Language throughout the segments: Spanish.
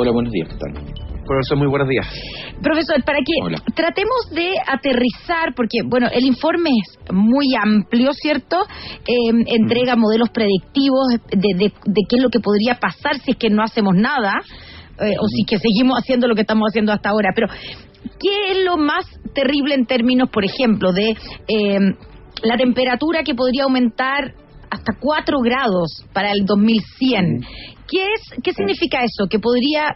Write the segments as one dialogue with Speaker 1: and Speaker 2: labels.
Speaker 1: Hola, buenos días, ¿qué tal?
Speaker 2: Profesor, muy buenos días.
Speaker 3: Profesor, para que tratemos de aterrizar, porque, bueno, el informe es muy amplio, ¿cierto? Entrega modelos predictivos de qué es lo que podría pasar si es que no hacemos nada, o si es que seguimos haciendo lo que estamos haciendo hasta ahora. Pero, ¿qué es lo más terrible en términos, por ejemplo, de la temperatura que podría aumentar hasta 4 grados para el 2100? ¿Qué significa eso? ¿Que podría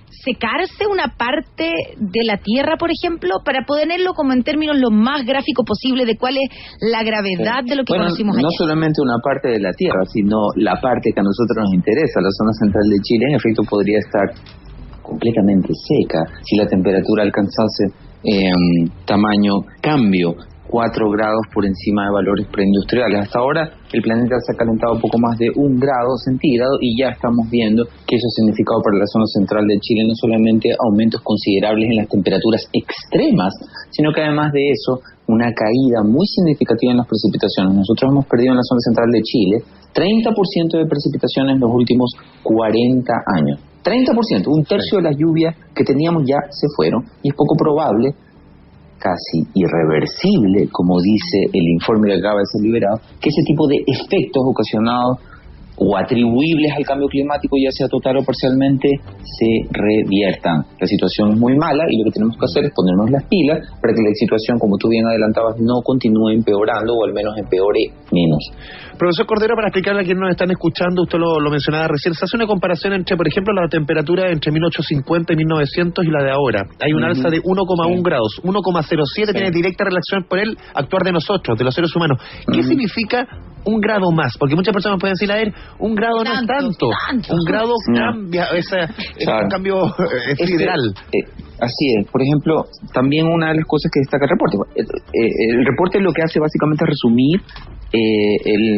Speaker 3: secarse una parte de la Tierra, por ejemplo, para ponerlo como en términos lo más gráfico posible de cuál es la gravedad de lo que conocimos ayer?
Speaker 1: No solamente una parte de la Tierra, sino la parte que a nosotros nos interesa, la zona central de Chile, en efecto podría estar completamente seca si la temperatura alcanzase tamaño cambio 4 grados por encima de valores preindustriales. Hasta ahora el planeta se ha calentado un poco más de 1 grado centígrado y ya estamos viendo que eso ha significado para la zona central de Chile no solamente aumentos considerables en las temperaturas extremas, sino que además de eso una caída muy significativa en las precipitaciones. Nosotros hemos perdido en la zona central de Chile 30% de precipitaciones en los últimos 40 años. 30%, un tercio de las lluvias que teníamos ya se fueron, y es poco probable, casi irreversible, como dice el informe que acaba de ser liberado, que ese tipo de efectos ocasionados o atribuibles al cambio climático, ya sea total o parcialmente, se reviertan. La situación es muy mala y lo que tenemos que hacer es ponernos las pilas para que la situación, como tú bien adelantabas, no continúe empeorando o al menos empeore menos.
Speaker 2: Profesor Cordero, para explicarle a quienes nos están escuchando, usted lo mencionaba recién, se hace una comparación entre, por ejemplo, la temperatura entre 1850 y 1900 y la de ahora. Hay un alza de 1,1 grados, 1,07 tiene directa relación por el actuar de nosotros, de los seres humanos. ¿Qué significa un grado más? Porque muchas personas pueden decir, a ver, un grado no es tanto. Un grado cambia, es un cambio sideral.
Speaker 1: Así es. Por ejemplo, también una de las cosas que destaca el reporte. El reporte lo que hace básicamente es resumir el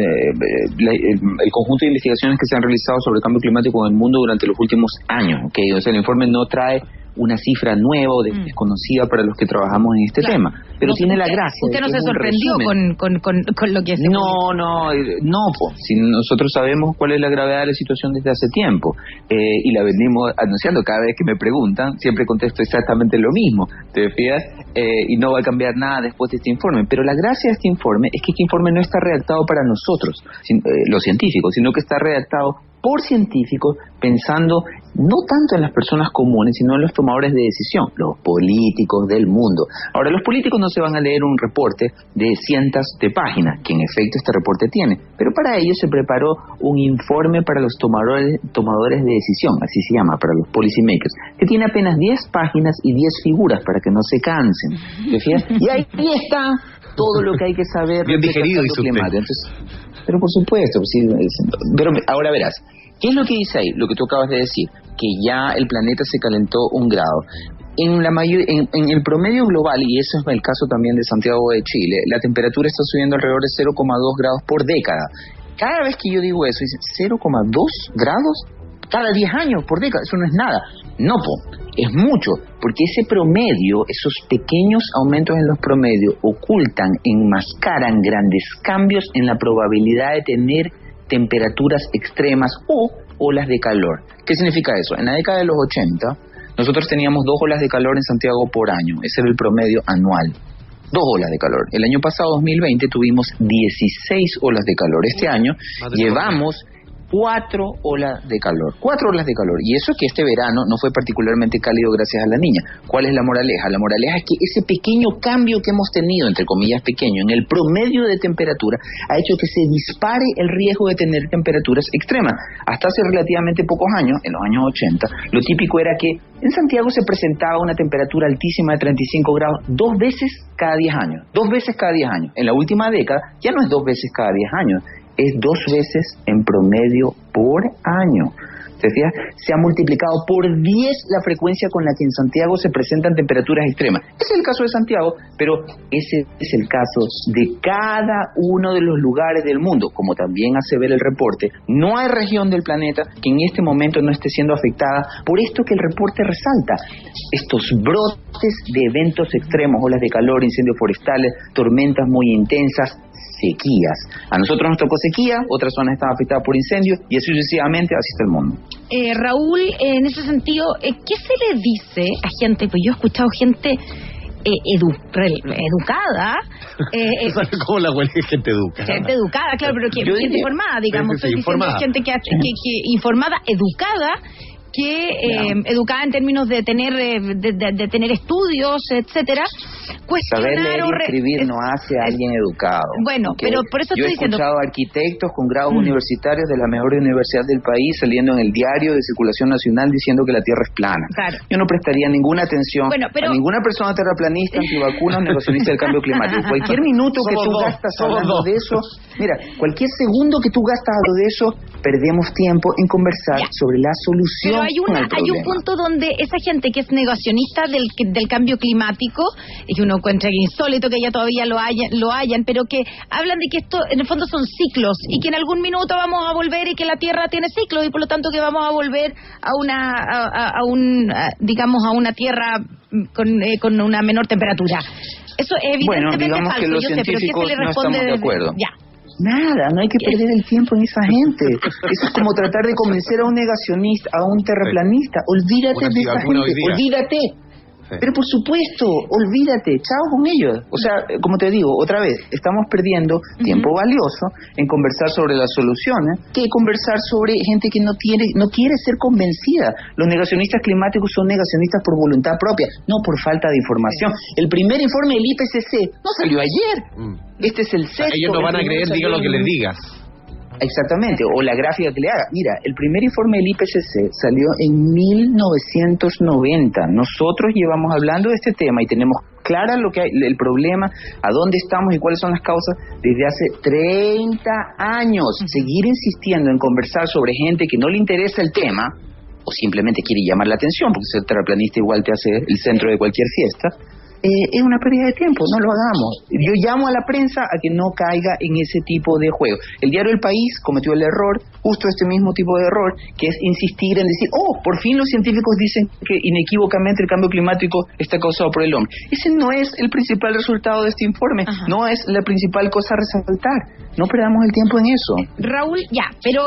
Speaker 1: conjunto de investigaciones que se han realizado sobre el cambio climático en el mundo durante los últimos años. ¿Okay? O sea, el informe no trae una cifra nueva o desconocida para los que trabajamos en este tema, pero tiene la gracia.
Speaker 3: ¿Usted no se sorprendió con lo que se
Speaker 1: No, si nosotros sabemos cuál es la gravedad de la situación desde hace tiempo, y la venimos anunciando. Cada vez que me preguntan, siempre contesto exactamente lo mismo, ¿te fijas? Y no va a cambiar nada después de este informe, pero la gracia de este informe es que este informe no está redactado para nosotros, los científicos, sino que está redactado por científicos pensando no tanto en las personas comunes, sino en los tomadores de decisión, los políticos del mundo. Ahora, los políticos no se van a leer un reporte de cientos de páginas, que en efecto este reporte tiene, pero para ello se preparó un informe para los tomadores de decisión, así se llama, para los policymakers, que tiene apenas 10 páginas y 10 figuras para que no se cansen. ¿Te fijas? Y ahí está todo lo que hay que saber.
Speaker 2: Bien digerido, dice usted.
Speaker 1: Entonces, pero por supuesto, sí, pero ahora verás, ¿qué es lo que dice ahí? Lo que tú acabas de decir, que ya el planeta se calentó 1 grado. En el promedio global, y eso es el caso también de Santiago de Chile, la temperatura está subiendo alrededor de 0,2 grados por década. Cada vez que yo digo eso, dicen 0,2 grados cada 10 años por década, eso no es nada. No, es mucho, porque ese promedio, esos pequeños aumentos en los promedios ocultan, enmascaran grandes cambios en la probabilidad de tener temperaturas extremas o olas de calor. ¿Qué significa eso? En la década de los 80, nosotros teníamos 2 olas de calor en Santiago por año. Ese era el promedio anual. 2 olas de calor. El año pasado, 2020, tuvimos 16 olas de calor. Este año llevamos 4 olas de calor. 4 olas de calor. Y eso que este verano no fue particularmente cálido gracias a la Niña. ¿Cuál es la moraleja? La moraleja es que ese pequeño cambio que hemos tenido, entre comillas pequeño, en el promedio de temperatura, ha hecho que se dispare el riesgo de tener temperaturas extremas. Hasta hace relativamente pocos años, en los años 80, lo típico era que en Santiago se presentaba una temperatura altísima de 35 grados 2 veces cada 10 años. 2 veces cada 10 años. En la última década ya no es 2 veces cada 10 años. Es 2 veces en promedio por año. ¿Te fijas? Se ha multiplicado por 10 la frecuencia con la que en Santiago se presentan temperaturas extremas. Ese es el caso de Santiago, pero ese es el caso de cada uno de los lugares del mundo. Como también hace ver el reporte, no hay región del planeta que en este momento no esté siendo afectada por esto que el reporte resalta. Estos brotes de eventos extremos, olas de calor, incendios forestales, tormentas muy intensas, sequías. A nosotros nos tocó sequía, otras zonas estaban afectadas por incendios y así sucesivamente, así está el mundo.
Speaker 3: Raúl, en ese sentido, ¿qué se le dice a gente? Pues yo he escuchado gente educada.
Speaker 2: ¿Sabes cómo la huelga es gente educada?
Speaker 3: Gente educada, claro, pero gente informada, digamos.
Speaker 2: Sí, informada.
Speaker 3: Gente que informada, educada, educada en términos de tener de tener estudios, etcétera.
Speaker 1: Saber leer y escribir no hace a alguien educado.
Speaker 3: Bueno, ¿okay? Pero por eso estoy diciendo.
Speaker 1: Yo he escuchado arquitectos con grados universitarios de la mejor universidad del país saliendo en el diario de circulación nacional diciendo que la Tierra es plana.
Speaker 3: Claro.
Speaker 1: Yo no prestaría ninguna atención a ninguna persona terraplanista, antivacuna o negacionista del cambio climático. Cualquier minuto que tú gastas hablando de eso, mira, cualquier segundo que tú gastas hablando de eso, perdemos tiempo en conversar sobre la solución.
Speaker 3: Pero hay un punto donde esa gente que es negacionista del cambio climático, y que uno encuentra insólito que ya todavía lo hayan, pero que hablan de que esto en el fondo son ciclos y que en algún minuto vamos a volver y que la Tierra tiene ciclos y por lo tanto que vamos a volver a una Tierra con una menor temperatura. Eso es evidentemente falso,
Speaker 1: que los
Speaker 3: yo sé, pero ¿qué se le responde?
Speaker 1: No estamos de acuerdo.
Speaker 3: Ya.
Speaker 1: Nada, no hay que perder el tiempo en esa gente. Eso es como tratar de convencer a un negacionista, a un terraplanista. Olvídate de esa gente, olvídate. Pero por supuesto, olvídate, chao con ellos. O sea, como te digo, otra vez, estamos perdiendo tiempo valioso en conversar sobre las soluciones que conversar sobre gente que no quiere ser convencida. Los negacionistas climáticos son negacionistas por voluntad propia, no por falta de información. El primer informe del IPCC no salió ayer. Este es el sexto.
Speaker 2: Ellos no van a creer, diga lo que les digas.
Speaker 1: Exactamente, o la gráfica que le haga. Mira, el primer informe del IPCC salió en 1990. Nosotros llevamos hablando de este tema y tenemos clara lo que hay, el problema, a dónde estamos y cuáles son las causas desde hace 30 años. Seguir insistiendo en conversar sobre gente que no le interesa el tema o simplemente quiere llamar la atención, porque ser terraplanista igual te hace el centro de cualquier fiesta, es una pérdida de tiempo, no lo hagamos. Yo llamo a la prensa a que no caiga en ese tipo de juego. El diario El País cometió el error, justo este mismo tipo de error, que es insistir en decir, por fin los científicos dicen que inequívocamente el cambio climático está causado por el hombre. Ese no es el principal resultado de este informe, no es la principal cosa a resaltar. No perdamos el tiempo en eso.
Speaker 3: Raúl, pero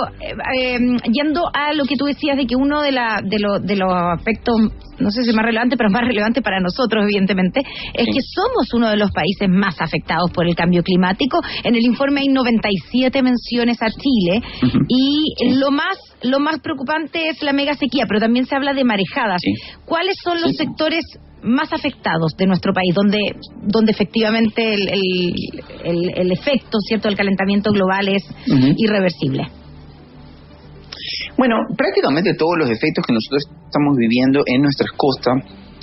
Speaker 3: yendo a lo que tú decías de que uno de los aspectos, no sé si más relevante, pero más relevante para nosotros, evidentemente, es que somos uno de los países más afectados por el cambio climático. En el informe hay 97 menciones a Chile y lo más preocupante es la mega sequía, pero también se habla de marejadas. ¿Cuáles son los sectores más afectados de nuestro país, donde efectivamente el efecto, cierto, del calentamiento global es irreversible?
Speaker 1: Bueno, prácticamente todos los efectos que nosotros estamos viviendo en nuestras costas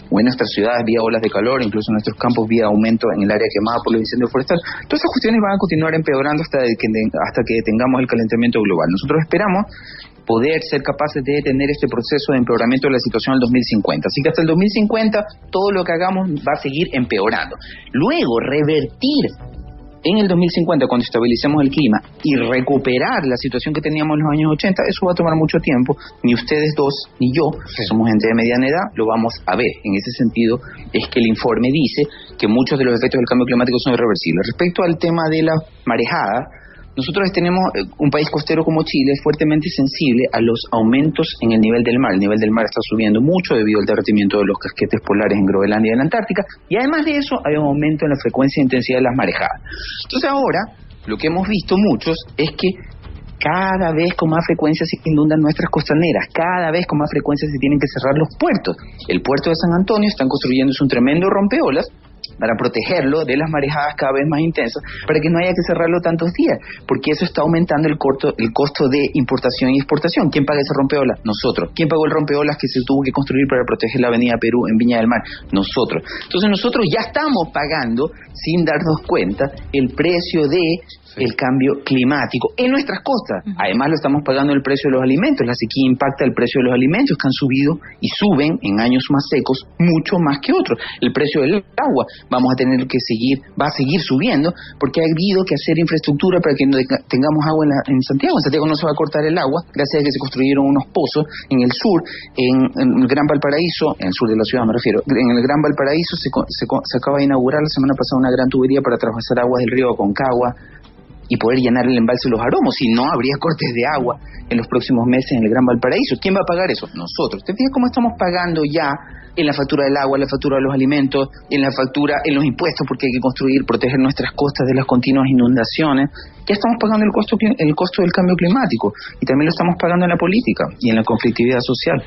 Speaker 1: o en nuestras ciudades vía olas de calor, incluso en nuestros campos vía aumento en el área quemada por los incendios forestales, todas esas cuestiones van a continuar empeorando hasta que detengamos el calentamiento global. Nosotros esperamos poder ser capaces de detener este proceso de empeoramiento de la situación al 2050. Así que hasta el 2050 todo lo que hagamos va a seguir empeorando. Luego, revertir en el 2050, cuando estabilicemos el clima y recuperar la situación que teníamos en los años 80, eso va a tomar mucho tiempo. Ni ustedes dos, ni yo, somos gente de mediana edad, lo vamos a ver. En ese sentido, es que el informe dice que muchos de los efectos del cambio climático son irreversibles. Respecto al tema de la marejada, nosotros tenemos un país costero como Chile fuertemente sensible a los aumentos en el nivel del mar. El nivel del mar está subiendo mucho debido al derretimiento de los casquetes polares en Groenlandia y en la Antártica, y además de eso hay un aumento en la frecuencia e intensidad de las marejadas. Entonces ahora, lo que hemos visto muchos es que cada vez con más frecuencia se inundan nuestras costaneras, cada vez con más frecuencia se tienen que cerrar los puertos. El puerto de San Antonio están construyéndose un tremendo rompeolas para protegerlo de las marejadas cada vez más intensas, para que no haya que cerrarlo tantos días, porque eso está aumentando el costo de importación y exportación. ¿Quién paga ese rompeolas? Nosotros. ¿Quién pagó el rompeolas que se tuvo que construir para proteger la avenida Perú en Viña del Mar? Nosotros. Entonces nosotros ya estamos pagando, sin darnos cuenta, el precio de el cambio climático en nuestras costas. Además lo estamos pagando el precio de los alimentos. La sequía impacta el precio de los alimentos, que han subido y suben en años más secos mucho más que otros. El precio del agua va a seguir subiendo, porque ha habido que hacer infraestructura para que no tengamos agua en Santiago. En Santiago no se va a cortar el agua gracias a que se construyeron unos pozos en el sur, en el Gran Valparaíso, en el sur de la ciudad me refiero. En el Gran Valparaíso se acaba de inaugurar la semana pasada una gran tubería para atravesar aguas del río Aconcagua y poder llenar el embalse de los Aromos, si no habría cortes de agua en los próximos meses en el Gran Valparaíso. ¿Quién va a pagar eso? Nosotros. ¿Te fijas cómo estamos pagando ya en la factura del agua, en la factura de los alimentos, en la factura, en los impuestos, porque hay que construir, proteger nuestras costas de las continuas inundaciones? Ya estamos pagando el costo del cambio climático, y también lo estamos pagando en la política y en la conflictividad social.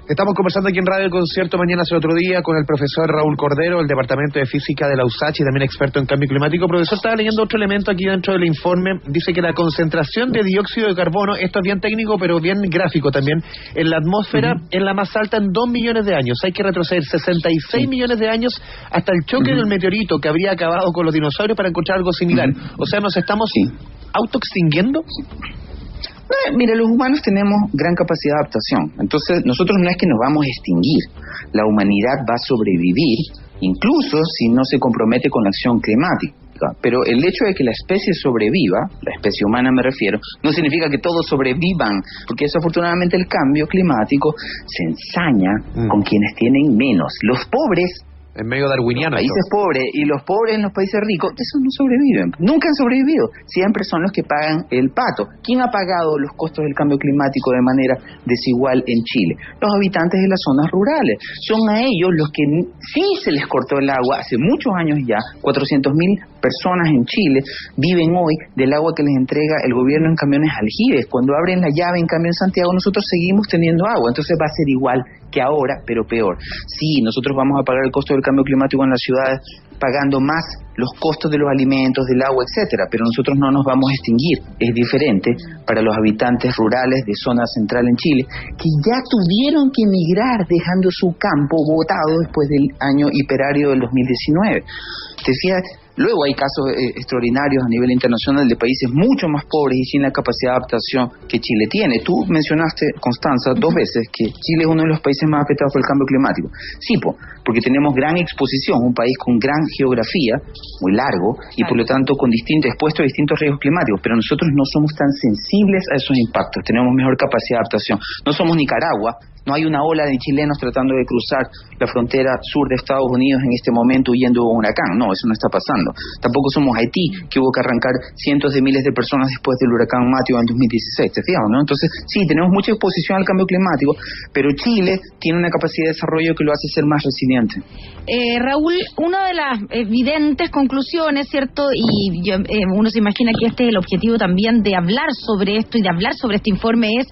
Speaker 2: Estamos conversando aquí en Radio El Concierto Mañana Será Otro Día con el profesor Raúl Cordero, del Departamento de Física de la USACH y también experto en cambio climático. Profesor, estaba leyendo otro elemento aquí dentro del informe. Dice que la concentración de dióxido de carbono, esto es bien técnico pero bien gráfico también, en la atmósfera es la más alta en 2 millones de años. Hay que retroceder 66 millones de años hasta el choque del meteorito que habría acabado con los dinosaurios para encontrar algo similar. O sea, nos estamos autoextinguiendo.
Speaker 1: Mira, los humanos tenemos gran capacidad de adaptación. Entonces, nosotros no es que nos vamos a extinguir. La humanidad va a sobrevivir, incluso si no se compromete con la acción climática. Pero el hecho de que la especie sobreviva, la especie humana me refiero, no significa que todos sobrevivan, porque desafortunadamente el cambio climático se ensaña con quienes tienen menos. Los pobres,
Speaker 2: en medio darwiniano.
Speaker 1: Los países pobres y los pobres en los países ricos, esos no sobreviven. Nunca han sobrevivido. Siempre son los que pagan el pato. ¿Quién ha pagado los costos del cambio climático de manera desigual en Chile? Los habitantes de las zonas rurales. Son a ellos los que sí se les cortó el agua hace muchos años ya. 400.000 personas en Chile viven hoy del agua que les entrega el gobierno en camiones aljibes. Cuando abren la llave, en cambio en Santiago nosotros seguimos teniendo agua. Entonces va a ser igual que ahora, pero peor. Sí, nosotros vamos a pagar el costo del cambio climático en las ciudades, pagando más los costos de los alimentos, del agua, etcétera, pero nosotros no nos vamos a extinguir. Es diferente para los habitantes rurales de zona central en Chile, que ya tuvieron que emigrar dejando su campo botado después del año hiperario del 2019. Te fijas, luego hay casos extraordinarios a nivel internacional de países mucho más pobres y sin la capacidad de adaptación que Chile tiene. Tú mencionaste, Constanza, 2 veces que Chile es uno de los países más afectados por el cambio climático. Sí, porque tenemos gran exposición, un país con gran geografía, muy largo, y por lo tanto expuesto a distintos riesgos climáticos, pero nosotros no somos tan sensibles a esos impactos, tenemos mejor capacidad de adaptación. No somos Nicaragua, no hay una ola de chilenos tratando de cruzar la frontera sur de Estados Unidos en este momento huyendo de un huracán. No, eso no está pasando. Tampoco somos Haití, que hubo que arrancar cientos de miles de personas después del huracán Matthew en 2016, ¿te fijas, no? Entonces, sí, tenemos mucha exposición al cambio climático, pero Chile tiene una capacidad de desarrollo que lo hace ser más resiliente.
Speaker 3: Raúl, una de las evidentes conclusiones, ¿cierto? Y uno se imagina que este es el objetivo también de hablar sobre esto y de hablar sobre este informe, es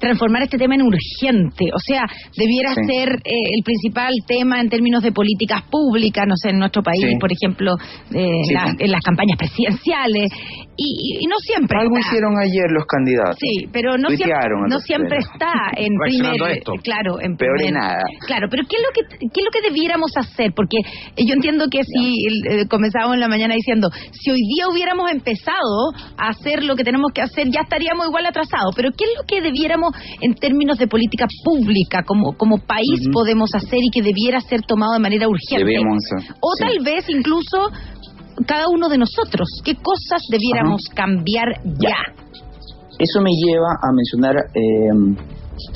Speaker 3: transformar este tema en urgente. O sea, debiera ser el principal tema en términos de políticas públicas, no sé, en nuestro país, por ejemplo, en las campañas presidenciales, y no siempre
Speaker 1: algo está. Hicieron ayer los candidatos.
Speaker 3: Sí, pero no siempre está en primer
Speaker 1: nada.
Speaker 3: Claro, pero ¿qué es lo que debiéramos hacer? Porque yo entiendo que si comenzábamos en la mañana diciendo, si hoy día hubiéramos empezado a hacer lo que tenemos que hacer, ya estaríamos igual atrasados, pero ¿qué es lo que debiéramos en términos de política pública como país podemos hacer y que debiera ser tomado de manera urgente? Tal vez incluso cada uno de nosotros, ¿qué cosas debiéramos cambiar ya?
Speaker 1: Eso me lleva a mencionar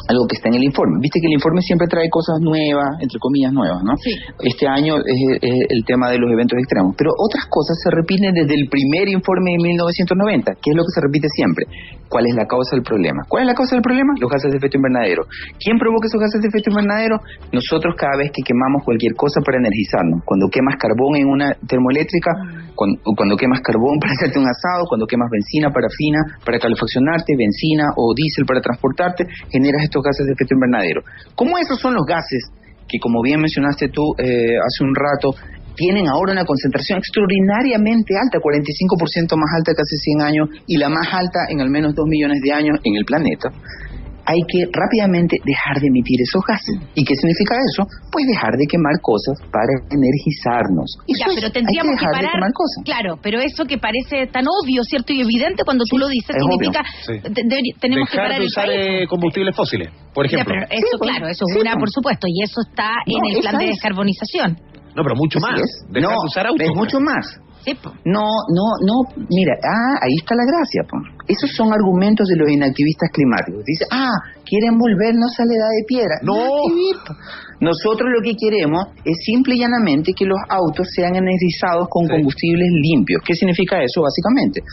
Speaker 1: algo que está en el informe. Viste que el informe siempre trae cosas nuevas, entre comillas nuevas, ¿no? Sí. Este año es el tema de los eventos extremos, pero otras cosas se repiten desde el primer informe de 1990, que es lo que se repite siempre. ¿Cuál es la causa del problema? ¿Cuál es la causa del problema? Los gases de efecto invernadero. ¿Quién provoca esos gases de efecto invernadero? Nosotros, cada vez que quemamos cualquier cosa para energizarnos. Cuando quemas carbón en una termoeléctrica, cuando quemas carbón para hacerte un asado, cuando quemas benzina, parafina para calefaccionarte, benzina o diésel para transportarte, generas estos gases de efecto invernadero. ¿Cómo esos son los gases que, como bien mencionaste tú hace un rato, tienen ahora una concentración extraordinariamente alta, 45% más alta que hace 100 años y la más alta en al menos 2 millones de años en el planeta? Hay que rápidamente dejar de emitir esos gases. ¿Y qué significa eso? Pues dejar de quemar cosas para energizarnos.
Speaker 3: Pero tendríamos que parar. Claro, pero eso que parece tan obvio, cierto y evidente, cuando tú lo dices, significa tenemos
Speaker 2: dejar
Speaker 3: que parar
Speaker 2: de usar combustibles fósiles, por ejemplo.
Speaker 3: Pero eso, eso es una, por supuesto, y eso está en el plan de descarbonización.
Speaker 2: No, pero mucho más. Dejar de usar autos.
Speaker 1: Es mucho más.
Speaker 3: Sí,
Speaker 1: no, mira, ahí está la gracia, Esos son argumentos de los inactivistas climáticos. Dice, quieren volvernos a la edad de piedra.
Speaker 2: No.
Speaker 1: Nosotros lo que queremos es simple y llanamente que los autos sean energizados con combustibles limpios. ¿Qué significa eso? Básicamente,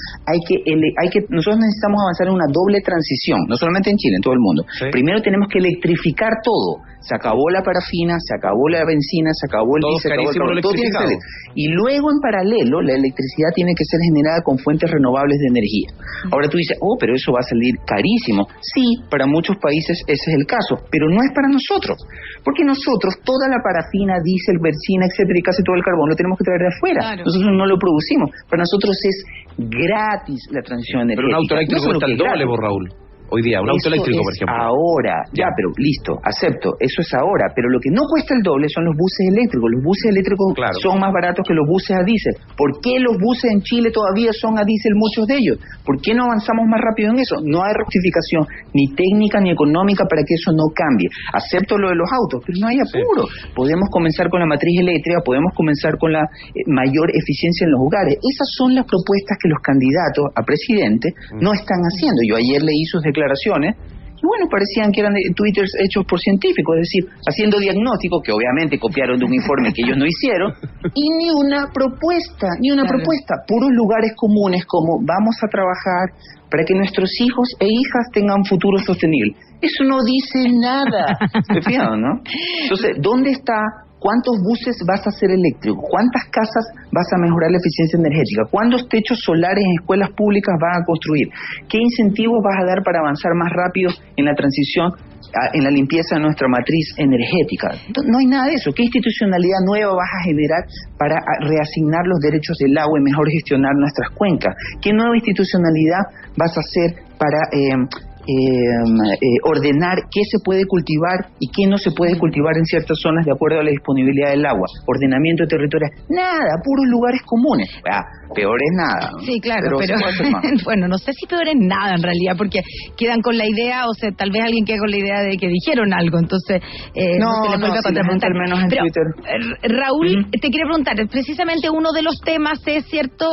Speaker 1: nosotros necesitamos avanzar en una doble transición, no solamente en Chile, en todo el mundo. Sí. Primero tenemos que electrificar todo. Se acabó la parafina, se acabó la benzina, se acabó el diésel, todo tiene que ser. Y luego, en paralelo, la electricidad tiene que ser generada con fuentes renovables de energía. Ahora tú dices, pero eso va a salir carísimo. Sí, para muchos países ese es el caso, pero no es para nosotros. Porque nosotros, toda la parafina, diésel, benzina, etcétera, y casi todo el carbón lo tenemos que traer de afuera. Claro. Nosotros no lo producimos. Para nosotros es gratis la transición energética.
Speaker 2: Pero un auto eléctrico cuesta el doble, Raúl. Hoy día, un auto eléctrico, por ejemplo.
Speaker 1: Ahora, ya, pero listo, acepto, eso es ahora, pero lo que no cuesta el doble son los buses eléctricos. Los buses eléctricos son más baratos que los buses a diésel. ¿Por qué los buses en Chile todavía son a diésel, muchos de ellos? ¿Por qué no avanzamos más rápido en eso? No hay rectificación ni técnica ni económica para que eso no cambie. Acepto lo de los autos, pero no hay apuro. Sí. Podemos comenzar con la matriz eléctrica, podemos comenzar con la mayor eficiencia en los hogares. Esas son las propuestas que los candidatos a presidente no están haciendo. Yo ayer leí sus declaraciones y bueno, parecían que eran twitters hechos por científicos, es decir, haciendo diagnósticos que obviamente copiaron de un informe que ellos no hicieron, y ni una propuesta, puros lugares comunes como vamos a trabajar para que nuestros hijos e hijas tengan futuro sostenible. Eso no dice nada. ¿Te fijas, no? Entonces, ¿dónde está? ¿Cuántos buses vas a hacer eléctricos? ¿Cuántas casas vas a mejorar la eficiencia energética? ¿Cuántos techos solares en escuelas públicas vas a construir? ¿Qué incentivos vas a dar para avanzar más rápido en la transición, en la limpieza de nuestra matriz energética? No hay nada de eso. ¿Qué institucionalidad nueva vas a generar para reasignar los derechos del agua y mejor gestionar nuestras cuencas? ¿Qué nueva institucionalidad vas a hacer para ordenar qué se puede cultivar y qué no se puede cultivar en ciertas zonas de acuerdo a la disponibilidad del agua? Ordenamiento territorial. Nada, puros lugares comunes. Peor es nada, ¿no?
Speaker 3: Sí, claro, pero bueno, no sé si peor es nada en realidad, porque quedan con la idea, o sea, tal vez alguien queda con la idea de que dijeron algo, entonces no se le vuelve a contrapreguntar.
Speaker 1: Menos en Twitter.
Speaker 3: Raúl, te quiero preguntar, precisamente uno de los temas es, cierto,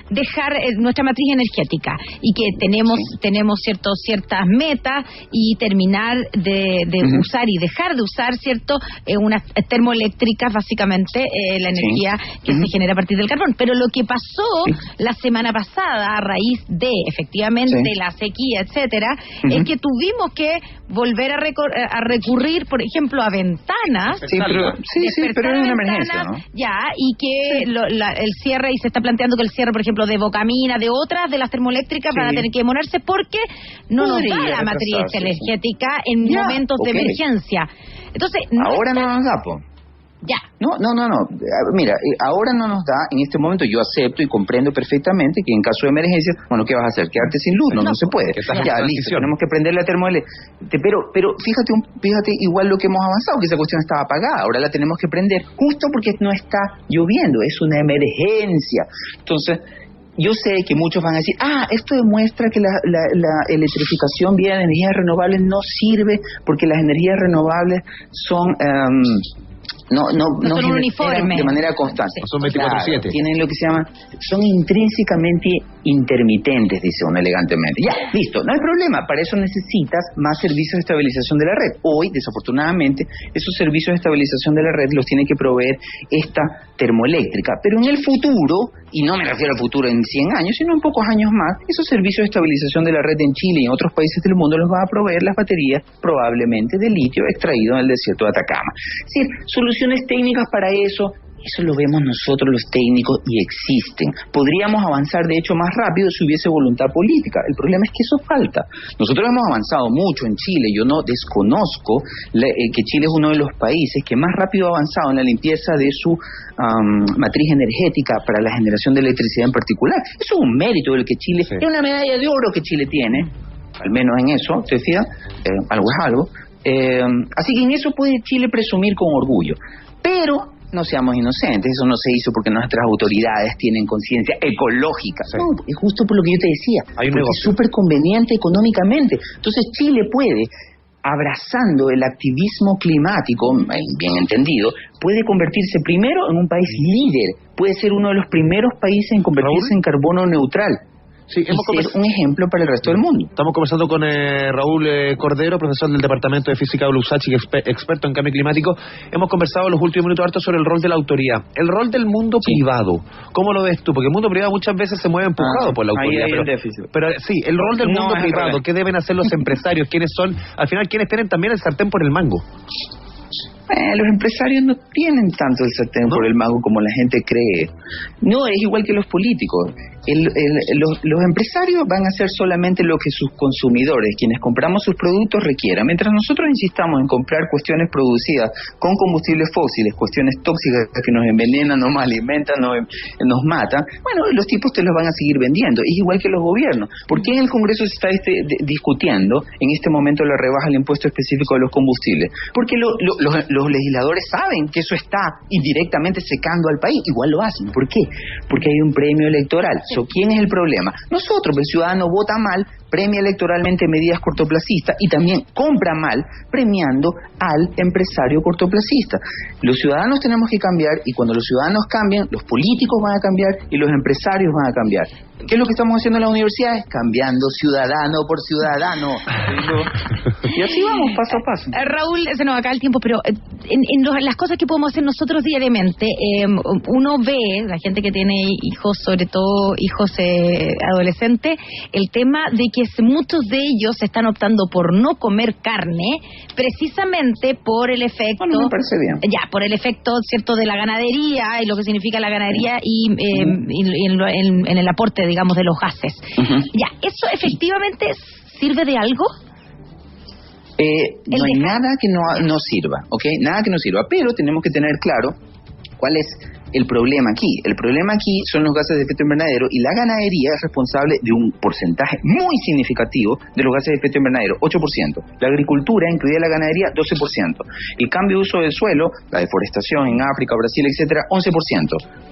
Speaker 3: dejar nuestra matriz energética, y que tenemos ciertas metas, y terminar de usar y dejar de usar, cierto, unas termoeléctricas, básicamente la energía que se genera a partir del carbón. Pero lo que pasó la semana pasada, a raíz de, efectivamente, la sequía, etcétera, es que tuvimos que volver a recurrir, por ejemplo, a ventanas.
Speaker 1: Pero es una emergencia, ¿no?
Speaker 3: Ya, y que el cierre, y se está planteando que el cierre, por ejemplo, de Bocamina, de otras de las termoeléctricas, van a tener que demorarse porque no nos da la matriz energética en momentos de emergencia. Entonces,
Speaker 1: ahora no nos da,
Speaker 3: Ya.
Speaker 1: No. Mira, ahora no nos da, en este momento yo acepto y comprendo perfectamente que en caso de emergencia, bueno, ¿qué vas a hacer? ¿Quedarte sin luz? No se puede. Ya, listo, tenemos que prender la termoeléctrica. Pero fíjate igual lo que hemos avanzado, que esa cuestión estaba apagada, ahora la tenemos que prender justo porque no está lloviendo, es una emergencia. Entonces, yo sé que muchos van a decir, esto demuestra que la electrificación vía energías renovables no sirve porque las energías renovables son no
Speaker 3: son uniformes
Speaker 1: de manera constante.
Speaker 2: Son 24/7.
Speaker 1: Tienen lo que se llama, son intrínsecamente intermitentes, dice uno elegantemente. Ya, listo, no hay problema. Para eso necesitas más servicios de estabilización de la red. Hoy, desafortunadamente, esos servicios de estabilización de la red los tiene que proveer esta termoeléctrica. Pero en el futuro, y no me refiero al futuro en 100 años, sino en pocos años más, esos servicios de estabilización de la red en Chile y en otros países del mundo los va a proveer las baterías, probablemente de litio extraído en el desierto de Atacama. Es decir, soluciones técnicas para eso lo vemos nosotros los técnicos y existen. Podríamos avanzar de hecho más rápido si hubiese voluntad política. El problema es que eso falta. Nosotros hemos avanzado mucho en Chile. Yo no desconozco que Chile es uno de los países que más rápido ha avanzado en la limpieza de su matriz energética para la generación de electricidad en particular. Eso es un mérito del que Chile, es una medalla de oro que Chile tiene, al menos en eso, ¿te fijas? Algo es algo. Así que en eso puede Chile presumir con orgullo. Pero no seamos inocentes, eso no se hizo porque nuestras autoridades tienen conciencia ecológica. No, es justo por lo que yo te decía, porque es súper conveniente económicamente. Entonces Chile puede, abrazando el activismo climático, bien entendido, puede convertirse primero en un país líder, puede ser uno de los primeros países en convertirse en carbono neutral.
Speaker 2: Sí,
Speaker 1: y ser un ejemplo para el resto del mundo.
Speaker 2: Estamos conversando con Raúl Cordero, profesor del Departamento de Física de USACH y experto en cambio climático. Hemos conversado en los últimos minutos harto sobre el rol de la autoridad. El rol del mundo privado, ¿cómo lo ves tú? Porque el mundo privado muchas veces se mueve empujado por la autoridad.
Speaker 1: Ahí hay un déficit.
Speaker 2: Pero sí, el rol del mundo privado, ¿qué deben hacer los empresarios? ¿Quiénes son, al final, quienes tienen también el sartén por el mango?
Speaker 1: Los empresarios no tienen tanto el sartén por el mango como la gente cree. No, es igual que los políticos. Los empresarios van a hacer solamente lo que sus consumidores, quienes compramos sus productos, requieran. Mientras nosotros insistamos en comprar cuestiones producidas con combustibles fósiles, cuestiones tóxicas que nos envenenan, nos alimentan, nos matan, bueno, los tipos te los van a seguir vendiendo. Es igual que los gobiernos. ¿Por qué en el Congreso se está discutiendo en este momento la rebaja del impuesto específico de los combustibles? Porque los legisladores saben que eso está indirectamente secando al país. Igual lo hacen. ¿Por qué? Porque hay un premio electoral. ¿Quién es el problema? Nosotros, el ciudadano vota mal, premia electoralmente medidas cortoplacistas y también compra mal, premiando al empresario cortoplacista. Los ciudadanos tenemos que cambiar, y cuando los ciudadanos cambian, los políticos van a cambiar y los empresarios van a cambiar. ¿Qué es lo que estamos haciendo en las universidades? Cambiando ciudadano por ciudadano. Y así vamos, paso a paso.
Speaker 3: Raúl, se nos acaba el tiempo, pero en las cosas que podemos hacer nosotros diariamente, uno ve, la gente que tiene hijos, sobre todo hijos adolescentes, el tema de que muchos de ellos están optando por no comer carne, precisamente por el efecto...
Speaker 1: Bueno, me parece bien.
Speaker 3: Ya, por el efecto, ¿cierto?, de la ganadería y lo que significa la ganadería y en el aporte, digamos, de los gases. Ya, ¿eso efectivamente sirve de algo?
Speaker 1: No hay nada que no sirva, ¿ok? Nada que no sirva, pero tenemos que tener claro cuál es el problema aquí. El problema aquí son los gases de efecto invernadero, y la ganadería es responsable de un porcentaje muy significativo de los gases de efecto invernadero, 8%. La agricultura, incluida la ganadería, 12%. El cambio de uso del suelo, la deforestación en África, Brasil, etcétera, 11%.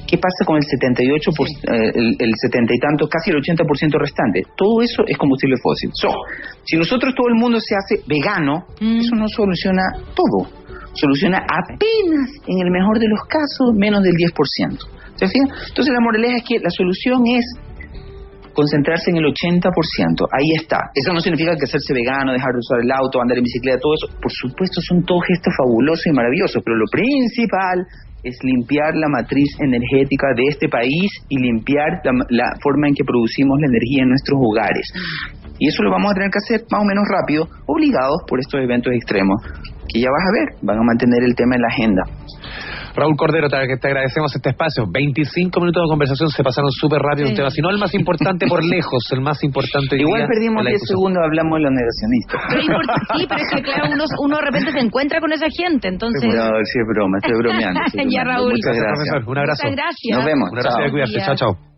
Speaker 1: ¿Qué pasa con el 78%, el 70 y tanto, casi el 80% restante? Todo eso es combustible fósil. Si nosotros todo el mundo se hace vegano, eso no soluciona todo. Soluciona apenas, en el mejor de los casos, menos del 10%. ¿Se fijan? Entonces la moraleja es que la solución es concentrarse en el 80%. Ahí está. Eso no significa que hacerse vegano, dejar de usar el auto, andar en bicicleta, todo eso. Por supuesto, son todos gestos fabulosos y maravillosos, pero lo principal es limpiar la matriz energética de este país y limpiar la forma en que producimos la energía en nuestros hogares. Y eso lo vamos a tener que hacer más o menos rápido, obligados por estos eventos extremos, que ya vas a ver, van a mantener el tema en la agenda.
Speaker 2: Raúl Cordero, te agradecemos este espacio. 25 minutos de conversación se pasaron súper rápido. Un tema, si no el más importante por lejos, el más importante.
Speaker 1: Igual perdimos 10 segundos, hablamos de los negacionistas.
Speaker 3: Sí, pero es que claro, uno de repente se encuentra con esa gente, entonces...
Speaker 1: No, sí es broma, estoy bromeando.
Speaker 3: Ya, Raúl.
Speaker 1: Muchas gracias.
Speaker 2: Un abrazo.
Speaker 3: Muchas gracias.
Speaker 1: Nos vemos.
Speaker 2: Un abrazo, de cuidarse. Chao, chao.